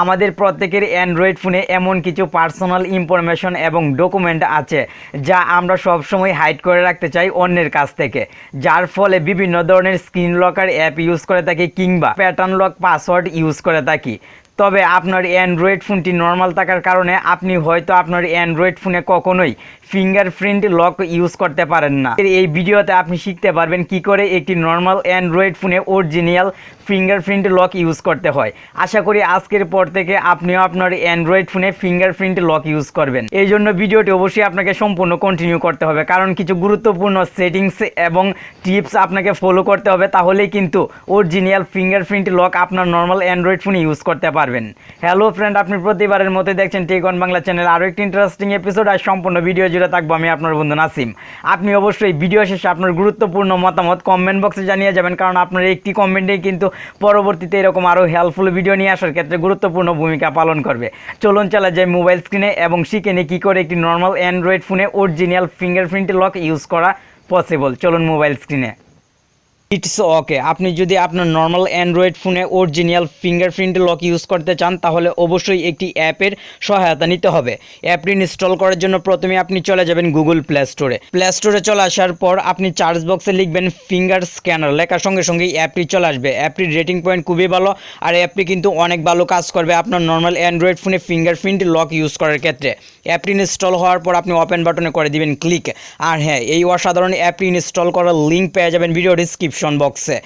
আমাদের প্রত্যেকের অ্যান্ড্রয়েড ফোনে এমন কিছু পার্সোনাল ইনফরমেশন এবং ডকুমেন্ট আছে যা আমরা সবসময় হাইড করে রাখতে চাই অন্যের কাছ থেকে, যার ফলে বিভিন্ন ধরনের স্ক্রিন লকার অ্যাপ ইউজ করে থাকি কিংবা প্যাটার্ন লক পাসওয়ার্ড ইউজ করে থাকি। তবে আপনার অ্যান্ড্রয়েড ফোনটি নর্মাল থাকার কারণে আপনি হয়তো আপনার অ্যান্ড্রয়েড ফোনে কখনোই ফিঙ্গারপ্রিন্ট লক ইউজ করতে পারেন না। এই ভিডিওতে আপনি শিখতে পারবেন কি করে একটি নর্মাল অ্যান্ড্রয়েড ফোনে অরিজিনাল ফিঙ্গারপ্রিন্ট লক ইউজ করতে হয়। আশা করি আজকের পর থেকে আপনিও আপনার অ্যান্ড্রয়েড ফোনে ফিঙ্গারপ্রিন্ট লক ইউজ করবেন। এই জন্য ভিডিওটি অবশ্যই আপনাকে সম্পূর্ণ কন্টিনিউ করতে হবে, কারণ কিছু গুরুত্বপূর্ণ সেটিংস এবং টিপস আপনাকে ফলো করতে হবে, তাহলেই কিন্তু অরিজিনাল ফিঙ্গারপ্রিন্ট লক আপনার নর্মাল অ্যান্ড্রয়েড ফোনে ইউজ করতে পারবেন। হ্যালো ফ্রেন্ড, আপনি প্রতিবারের মতো দেখছেন টেক অন বাংলা চ্যানেল আরও একটি ইন্টারেস্টিং এপিসোড। আর সম্পূর্ণ ভিডিও জুড়ে থাকবো আমি আপনার বন্ধু নাসিম। আপনি অবশ্যই ভিডিও শেষে আপনার গুরুত্বপূর্ণ মতামত কমেন্ট বক্সে জানিয়ে যাবেন, কারণ আপনার একটি কমেন্টেই কিন্তু পরবর্তীতে এরকম আরও হেল্পফুল ভিডিও নিয়ে আসার ক্ষেত্রে গুরুত্বপূর্ণ ভূমিকা পালন করবে। চলুন চলে যাই মোবাইল স্ক্রিনে এবং শিখে নিই কী করে একটি নর্মাল অ্যান্ড্রয়েড ফোনে অরিজিনাল ফিঙ্গারপ্রিন্ট লক ইউজ করা পসিবল। চলুন মোবাইল স্ক্রিনে। ইটস ওকে, আপনি যদি আপনার নর্মাল অ্যান্ড্রয়েড ফোনে অরিজিনাল ফিঙ্গারপ্রিন্ট লক ইউজ করতে চান তাহলে অবশ্যই একটি অ্যাপের সহায়তা নিতে হবে। অ্যাপটি ইনস্টল করার জন্য প্রথমে আপনি চলে যাবেন গুগল প্লে স্টোরে চলে আসার পর আপনি সার্চ বক্সে লিখবেন ফিঙ্গার স্ক্যানার, লেখার সঙ্গে সঙ্গেই অ্যাপটি চলে আসবে। অ্যাপটির রেটিং পয়েন্ট খুবই ভালো, আর অ্যাপটি কিন্তু অনেক ভালো কাজ করবে আপনার নর্মাল অ্যান্ড্রয়েড ফোনে ফিঙ্গারপ্রিন্ট লক ইউজ করার ক্ষেত্রে। অ্যাপটি ইনস্টল হওয়ার পর আপনি ওপেন বাটনে করে দিবেন ক্লিক। আর হ্যাঁ, এই অসাধারণ অ্যাপটি ইনস্টল করার লিঙ্ক পেয়ে যাবেন ভিডিও ডিসক্রিপশন বক্সে।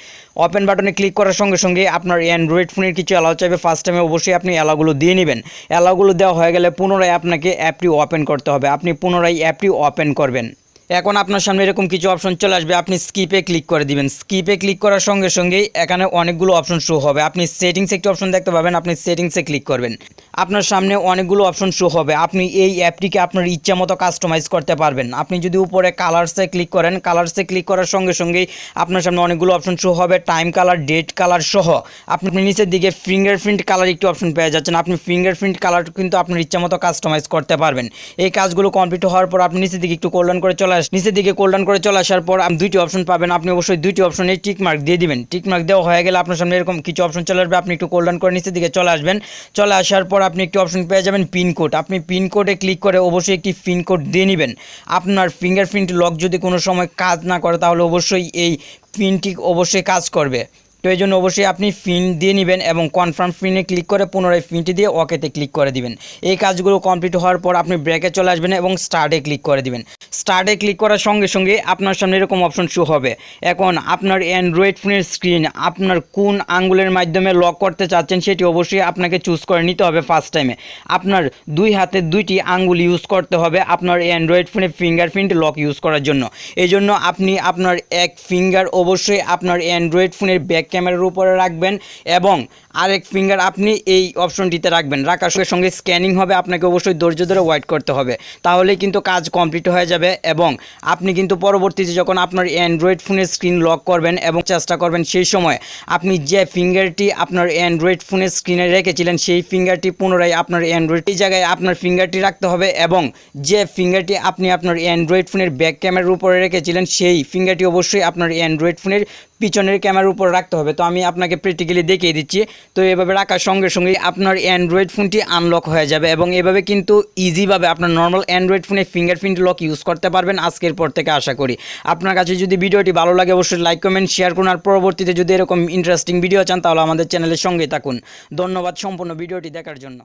ওপেন বাটনে ক্লিক করার সঙ্গে সঙ্গে আপনার অ্যান্ড্রয়েড ফোনের কিছু অ্যালাউ চাইবে। ফার্স্ট টাইমে অবশ্যই আপনি অ্যালাউগুলো দিয়ে নেবেন। অ্যালাউগুলো দেওয়া হয়ে গেলে পুনরায় আপনাকে অ্যাপটি ওপেন করতে হবে। আপনি পুনরায় অ্যাপটি ওপেন করবেন। এখন আপনার সামনে এরকম কিছু অপশন চলে আসবে, আপনি স্কিপে ক্লিক করে দিবেন। স্কিপে ক্লিক করার সঙ্গে সঙ্গেই এখানে অনেকগুলো অপশন শো হবে। আপনি সেটিংসে একটি অপশন দেখতে পাবেন, আপনি সেটিংসে ক্লিক করবেন। আপনার সামনে অনেকগুলো অপশন শো হবে। আপনি এই অ্যাপটিকে আপনার ইচ্ছা মতো কাস্টমাইজ করতে পারবেন। আপনি যদি উপরে কালার্সে ক্লিক করেন, কালার্সে ক্লিক করার সঙ্গে সঙ্গেই আপনার সামনে অনেকগুলো অপশন শো হবে, টাইম কালার, ডেট কালার সহ। আপনি নিচের দিকে ফিঙ্গারপ্রিন্ট কালার একটি অপশন পেয়ে যাচ্ছেন। আপনি ফিঙ্গারপ্রিন্ট কালার কিন্তু আপনার ইচ্ছা মতো কাস্টমাইজ করতে পারবেন। এই কাজগুলো কমপ্লিট হওয়ার পর আপনি নিচের দিকে একটু কোল্ডাউন করে চলে আসার পর আপনি দুইটি অপশন পাবেন। আপনি অবশ্যই দুইটি অপশনে টিক মার্ক দিয়ে দিবেন। টিক মার্ক দেওয়া হয়ে গেলে আপনার সামনে এরকম কিছু অপশন চলে আসবে। আপনি একটু কোল্ডাউন করে নিচের দিকে চলে আসবেন। চলে আসার পর আপনি একটি অপশন পেয়ে যাবেন পিনকোড। আপনি পিনকোডে ক্লিক করে অবশ্যই একটি পিনকোড দিয়ে নেবেন। আপনার ফিঙ্গারপ্রিন্ট লক যদি কোনো সময় কাজ না করে তাহলে অবশ্যই এই পিনটি অবশ্যই কাজ করবে। তো এই জন্য অবশ্যই আপনি পিন দিয়ে নেবেন এবং কনফার্ম পিনে ক্লিক করে পুনরায় পিনটি দিয়ে ওকেতে ক্লিক করে দিবেন। এই কাজগুলো কমপ্লিট হওয়ার পর আপনি ব্রেকে চলে আসবেন এবং স্টার্টে ক্লিক করে দিবেন। স্টার্টে ক্লিক করার সঙ্গে সঙ্গে আপনার সামনে এরকম অপশন শো হবে। এখন আপনার অ্যান্ড্রয়েড ফোনের স্ক্রিন আপনার কোন আঙ্গুলের মাধ্যমে লক করতে চাচ্ছেন সেটি অবশ্যই আপনাকে চুজ করে নিতে হবে। ফার্স্ট টাইমে আপনার দুই হাতে দুইটি আঙ্গুল ইউজ করতে হবে আপনার অ্যান্ড্রয়েড ফোনে ফিঙ্গারপ্রিন্ট লক ইউজ করার জন্য। এই জন্য আপনি আপনার এক ফিঙ্গার অবশ্যই আপনার অ্যান্ড্রয়েড ফোনের ব্যাক ক্যামেরার উপরে রাখবেন এবং আরেক ফিঙ্গার আপনি এই অপশনটিতে রাখবেন। রাখার সঙ্গে সঙ্গে স্ক্যানিং হবে। আপনাকে অবশ্যই ধৈর্য ধরে ওয়েট করতে হবে, তাহলেই কিন্তু কাজ কমপ্লিট হয়ে যাবে এবং আপনি কিন্তু পরবর্তীতে যখন আপনার অ্যান্ড্রয়েড ফোনের স্ক্রিন লক করবেন এবং চেষ্টা করবেন সেই সময় আপনি যে ফিঙ্গারটি আপনার অ্যান্ড্রয়েড ফোনের স্ক্রিনে রেখেছিলেন সেই ফিঙ্গারটি পুনরায় আপনার অ্যান্ড্রয়েড এই জায়গায় আপনার ফিঙ্গারটি রাখতে হবে এবং যে ফিঙ্গারটি আপনি আপনার অ্যান্ড্রয়েড ফোনের ব্যাক ক্যামেরার উপরে রেখেছিলেন সেই ফিঙ্গারটি অবশ্যই আপনার অ্যান্ড্রয়েড ফোনের পিছনের ক্যামেরার উপর রাখতে হবে। তো আমি আপনাকে প্র্যাকটিক্যালি দেখিয়ে দিচ্ছি। তো এভাবে রাখার সঙ্গে সঙ্গে আপনার অ্যান্ড্রয়েড ফোনটি আনলক হয়ে যাবে এবং এভাবে কিন্তু ইজিভাবে আপনার নর্মাল অ্যান্ড্রয়েড ফোনে ফিঙ্গারপ্রিন্ট লক ইউজ করতে পারবেন আজকের পর থেকে। আশা করি আপনার কাছে যদি ভিডিওটি ভালো লাগে অবশ্যই লাইক কমেন্ট শেয়ার করুন। আর পরবর্তীতে যদি এরকম ইন্টারেস্টিং ভিডিও চান তাহলে আমাদের চ্যানেলের সঙ্গেই থাকুন। ধন্যবাদ সম্পূর্ণ ভিডিওটি দেখার জন্য।